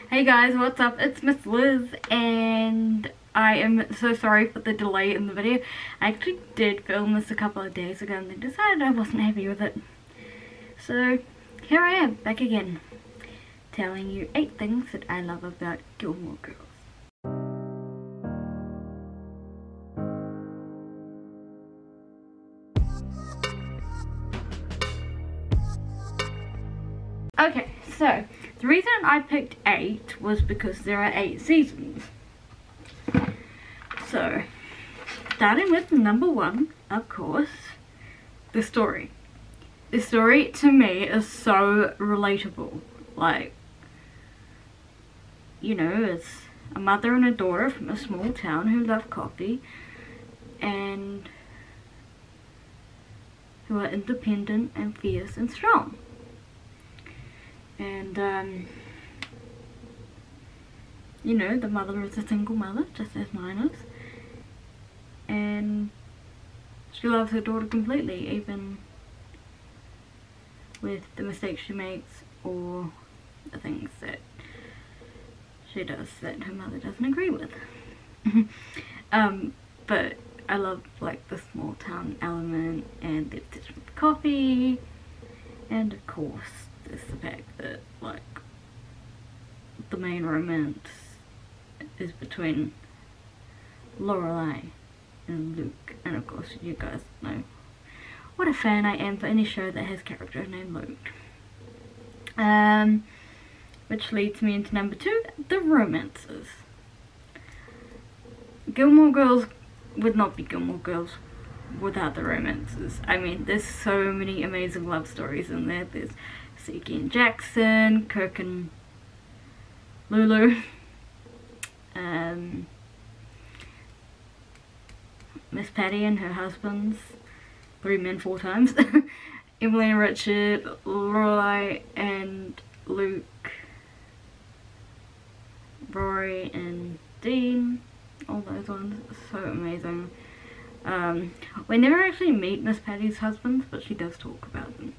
Hey guys, what's up? It's Miss Liz and I am so sorry for the delay in the video. I actually did film this a couple of days ago and then decided I wasn't happy with it. So here I am, back again, telling you 8 things that I love about Gilmore Girls. Okay, so the reason I picked 8 was because there are 8 seasons. So, starting with number 1, of course, the story. The story to me is so relatable. Like, you know, it's a mother and a daughter from a small town who love coffee and who are independent and fierce and strong. And you know, the mother is a single mother, just as mine is, and she loves her daughter completely, even with the mistakes she makes or the things that she does that her mother doesn't agree with. But I love like the small town element and the obsession with coffee, and of course there's the fact that like the main romance is between Lorelai and Luke, and of course you guys know what a fan I am for any show that has a character named Luke. Which leads me into number 2, the romances. Gilmore Girls would not be Gilmore Girls without the romances. I mean, there's so many amazing love stories in there. There's Suki and Jackson, Kirk and Lulu, Miss Patty and her husbands, 3 men 4 times, Emily and Richard, Lorelai and Luke, Rory and Dean, all those ones, so amazing. We never actually meet Miss Patty's husbands, but she does talk about them.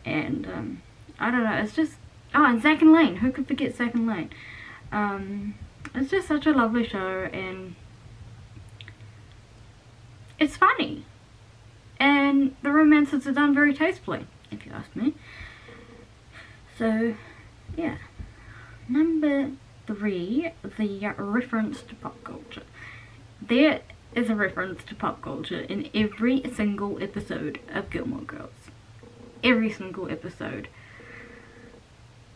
And I don't know, it's just, oh, and Zach and Lane, who could forget Zach and Lane? It's just such a lovely show, and it's funny, and the romances are done very tastefully, if you ask me. So yeah, number 3, the reference to pop culture. There is a reference to pop culture in every single episode of Gilmore Girls. Every single episode.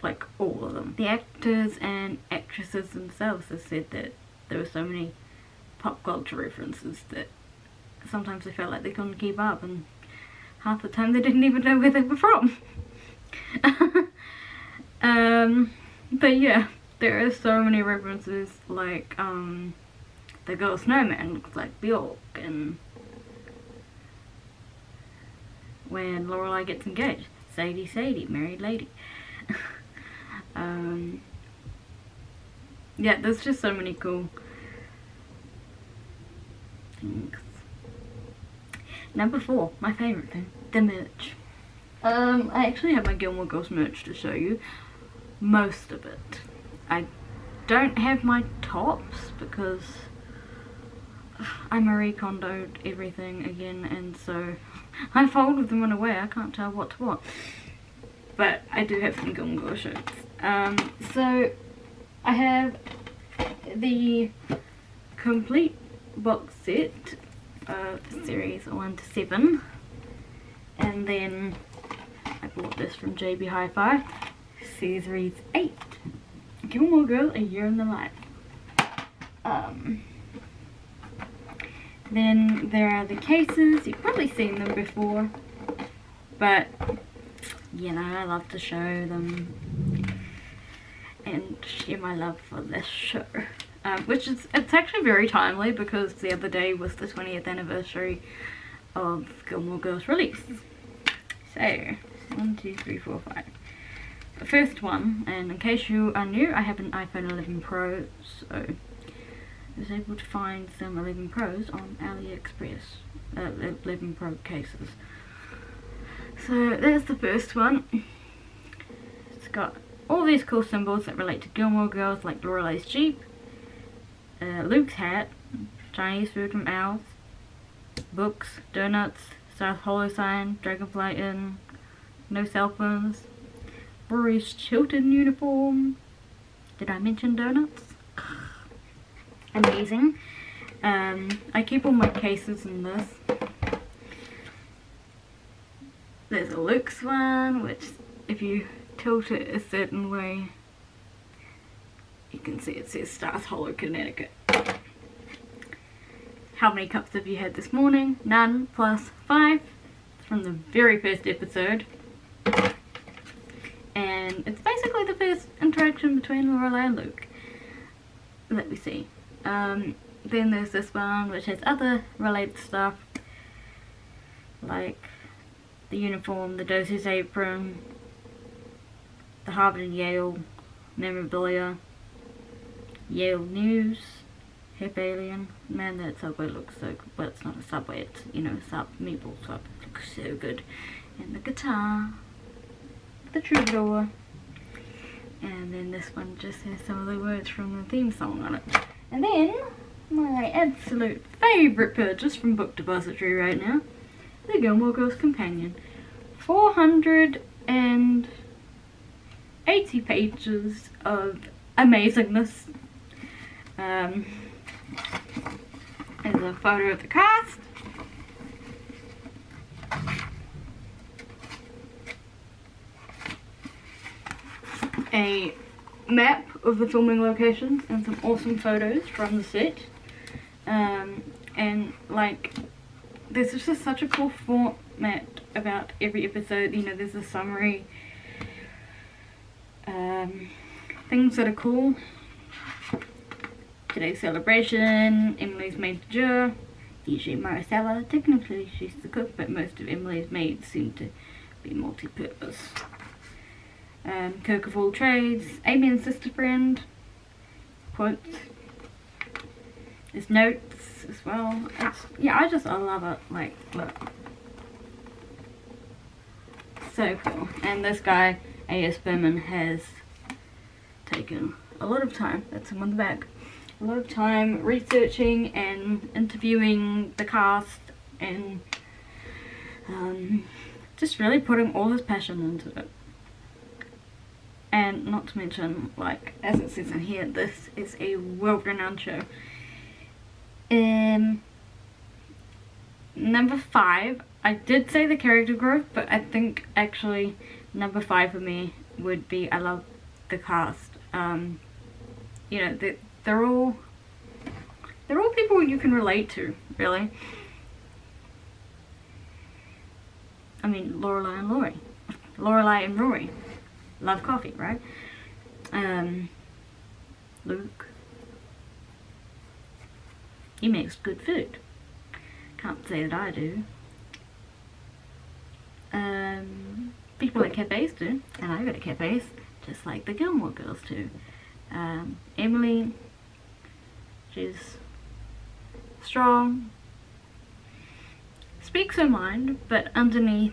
Like, all of them. The actors and actresses themselves have said that there were so many pop culture references that sometimes they felt like they couldn't keep up, and half the time they didn't even know where they were from. But yeah, there are so many references, like, the girl snowman looks like Bjork, and when Lorelai gets engaged, Sadie Sadie, married lady. Yeah, there's just so many cool things. Number 4, my favourite thing, the merch. I actually have my Gilmore Girls merch to show you. Most of it. I don't have my tops because I Marie Kondoed everything again, and so I folded them in a way I can't tell what to what. But I do have some Gilmore Girls shirts. So I have the complete box set of series 1 to 7, and then I bought this from JB Hi-Fi, series 8, Gilmore Girls, A Year in the Life. Then there are the cases. You've probably seen them before, but you know, I love to show them and share my love for this show, which is, it's actually very timely because the other day was the 20th anniversary of Gilmore Girls release. So 1, 2, 3, 4, 5. The first one, and in case you are new, I have an iPhone 11 Pro, so I was able to find some 11 Pros on AliExpress, 11 Pro cases. So there's the first one. It's got all these cool symbols that relate to Gilmore Girls, like Lorelai's Jeep, Luke's hat, Chinese food from Al's, books, donuts, South Hollow sign, Dragonfly Inn, no cell phones, Rory's Chilton uniform. Did I mention donuts? Amazing. I keep all my cases in this. There's a Luke's one, which if you tilt it a certain way, you can see it says South Hollow, Connecticut. How many cups have you had this morning? None, plus 5. It's from the very first episode. And it's basically the first interaction between Lorelai and Luke that we see. Then there's this one which has other related stuff, like the uniform, the Dosie's apron, the Harvard and Yale memorabilia, Yale News, Hip Alien. Man, that Subway looks so good. Well, it's not a Subway, it's, you know, sub meatball sub. It looks so good. And the guitar, the troubadour, and then this one just has some of the words from the theme song on it. And then my absolute favourite purchase from Book Depository right now, the Gilmore Girls Companion. 480 pages of amazingness. There's a photo of the cast. A map of the filming locations and some awesome photos from the set. And like, there's just such a cool format about every episode. You know, there's a summary, things that are cool. Today's celebration, Emily's maid de jour, DJ Maricela. Technically she's the cook, but most of Emily's maids seem to be multi-purpose. Cook of all trades, Amy and sister friend, quotes, there's notes as well. Yeah, I love it. Like, look, so cool. And this guy, A.S. Berman, has taken a lot of time, that's him on the back, a lot of time researching and interviewing the cast and just really putting all his passion into it. And not to mention, like, as it says in here, this is a world-renowned show. Number 5, I did say the character growth, but I think actually number 5 for me would be, I love the cast. You know, they're all people you can relate to, really. I mean, Lorelai and Rory. Lorelai and Rory. Love coffee, right? Luke. He makes good food. Can't say that I do. People at cafes do, and I go to cafes, just like the Gilmore Girls do. Emily, she's strong, speaks her mind, but underneath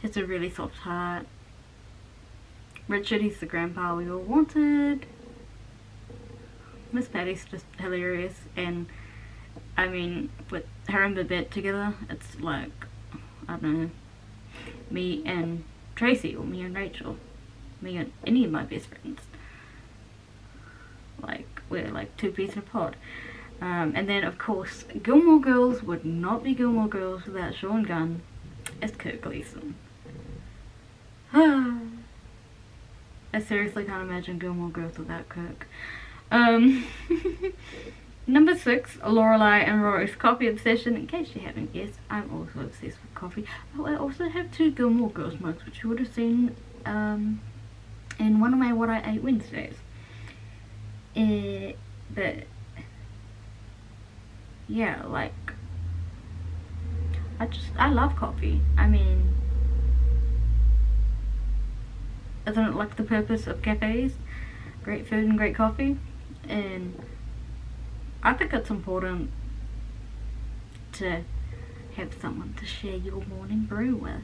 has a really soft heart. Richard, he's the grandpa we all wanted. Miss Patty's just hilarious, and I mean, with her and Babette together, it's like, I don't know, me and Tracy, or me and Rachel, me and any of my best friends. Like, we're like two peas in a pod. And then of course, Gilmore Girls would not be Gilmore Girls without Sean Gunn as Kirk Gleason. I seriously can't imagine Gilmore Girls without Kirk. Number 6, Lorelai and Rory's coffee obsession. In case you haven't guessed, I'm also obsessed with coffee. Oh, I also have 2 Gilmore Girls mugs, which you would have seen in one of my What I Ate Wednesdays. But yeah, like, I love coffee. I mean, isn't it like the purpose of cafes? Great food and great coffee. And I think it's important to have someone to share your morning brew with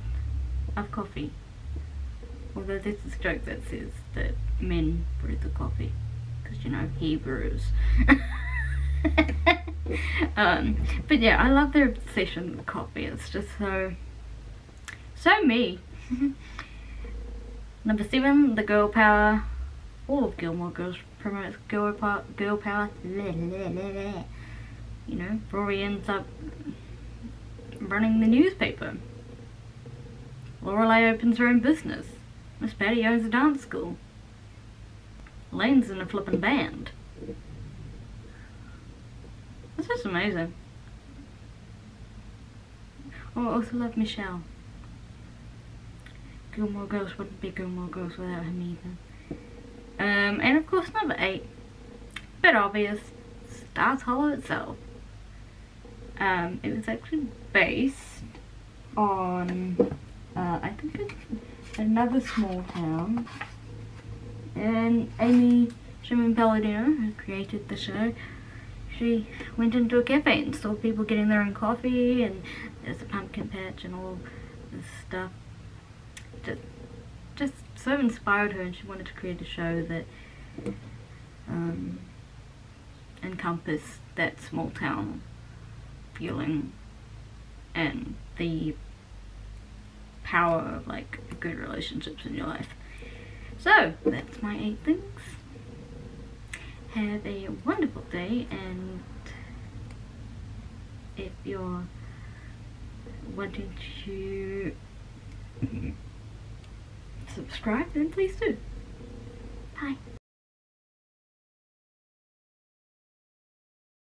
of coffee. Although there's this joke that says that men brew the coffee, because, you know, he brews. But yeah, I love their obsession with coffee. It's just so me. Number 7, the girl power. All of Gilmore Girls promotes girl power. You know, Rory ends up running the newspaper. Lorelai opens her own business. Miss Patty owns a dance school. Lane's in a flippin' band. That's just amazing. Oh, I also love Michelle. Gilmore Girls wouldn't be Gilmore Girls without him either. And of course number 8, bit obvious, Stars Hollow itself. It was actually based on, I think it's another small town, and Amy Sherman Palladino, who created the show, she went into a cafe and saw people getting their own coffee, and there's a pumpkin patch and all this stuff. Just so inspired her, and she wanted to create a show that encompassed that small town feeling and the power of like good relationships in your life. So that's my 8 things. Have a wonderful day, and if you're wanting to subscribe, then please do. Bye.